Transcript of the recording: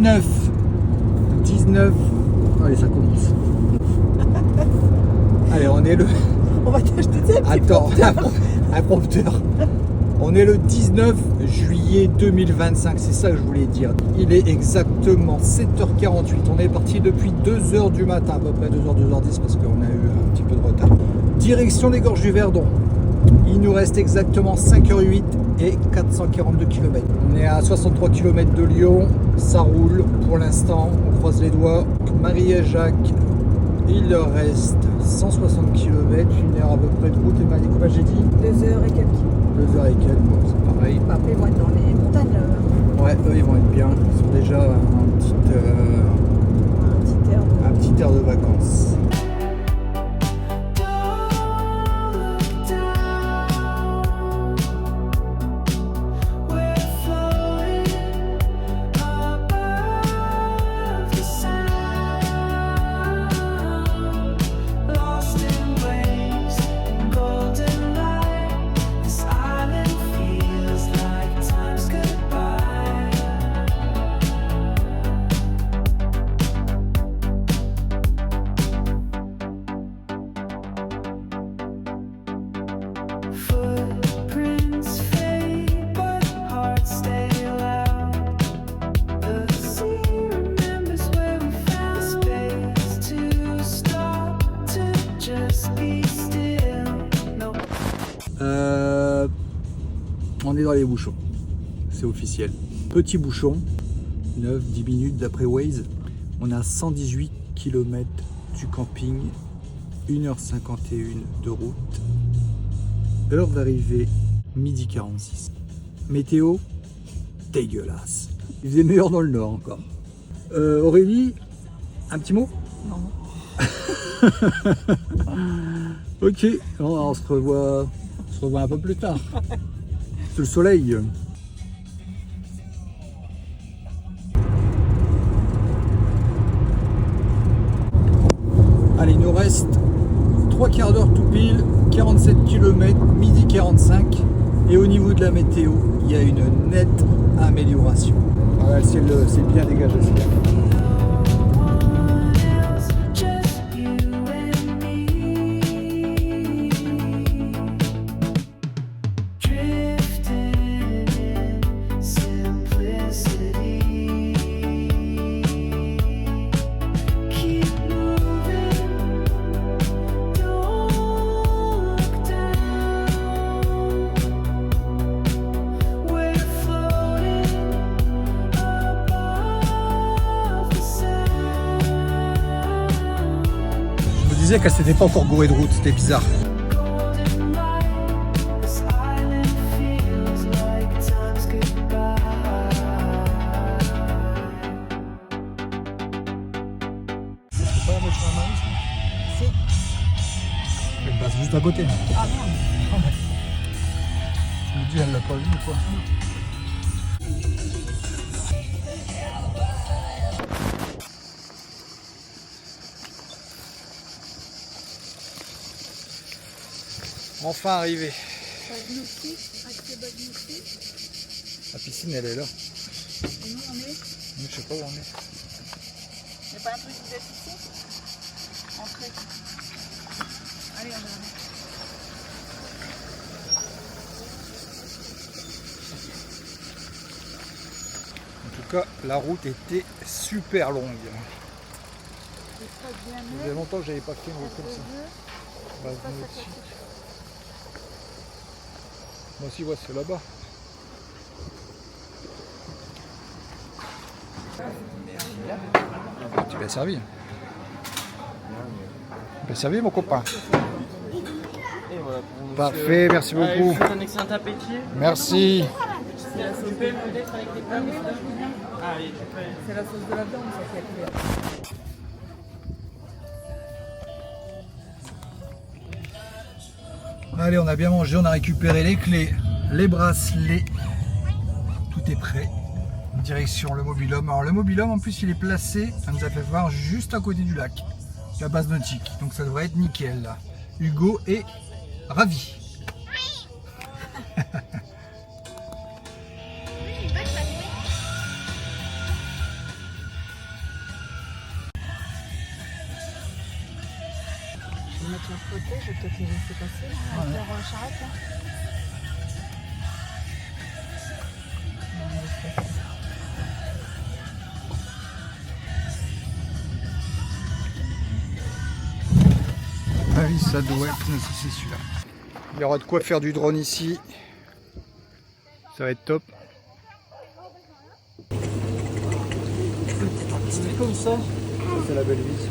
19. Allez, ça commence. Allez, on est le... On va t'acheter ça. Attends, un prompteur. On est le 19 juillet 2025, c'est ça que je voulais dire. Il est exactement 7h48. On est parti depuis 2h du matin, à peu près 2h, 2h10, parce qu'on a eu un petit peu de retard. Direction les Gorges du Verdon. Il nous reste exactement 5h08 et 442 km. On est à 63 km de Lyon. Ça roule pour l'instant. On croise les doigts. Marie et Jacques, il leur reste 160 km, une heure à peu près de route. Et Marie, quoi j'ai dit 2h et quelques. 2h et quelques, bon, c'est pareil. Après, ils vont être dans les montagnes. Ouais, eux ils vont être bien. Ils sont déjà un petit air de vacances. On est dans les bouchons, c'est officiel. Petit bouchon, 9-10 minutes d'après Waze. On a 118 km du camping, 1h51 de route. Heure d'arrivée, midi 46. Météo, dégueulasse. Il faisait meilleur dans le nord encore. Aurélie, un petit mot? Non. Ok, on se revoit un peu plus tard. Sous le soleil. Allez, il nous reste 3 quarts d'heure tout pile, 47 km, midi 45. Et au niveau de la météo, il y a une nette amélioration. Ah, le ciel c'est bien dégagé. Je disais qu'elle s'était pas encore gourée de route, c'était bizarre. C'est pas la moitié de Marie, Si. elle passe juste à côté. Ah merde. Je me dis, elle l'a pas vu ou quoi? Enfin arrivé. La piscine elle est là. Et nous, on est. Nous, je sais pas où on est. Il n'y a pas un truc qui vous êtes ici? Entrez. Allez, on va. En tout cas, la route était super longue. Ça faisait longtemps que j'avais pas fait une route comme ça. Moi aussi, ouais, c'est là-bas. Tu bien servi. Bien servi, mon copain. Et voilà pour Parfait, merci Allez, beaucoup. je vous souhaite un excellent appétit. Merci. C'est la sauce peut-être avec les pommes. Ah oui, C'est la sauce de la viande, ça qui est clair. Allez, on a bien mangé, on a récupéré les clés, les bracelets. Tout est prêt. Direction le mobil-home. Alors le mobil-home en plus il est placé, ça nous a fait voir juste à côté du lac, la base nautique. Donc ça devrait être nickel là. Hugo est ravi. toi qui laissé passer là, avec leur charrette là. Ah oui, ça doit être, c'est celui-là. Il y aura de quoi faire du drone ici. Ça va être top. C'est comme ça. C'est la belle vie.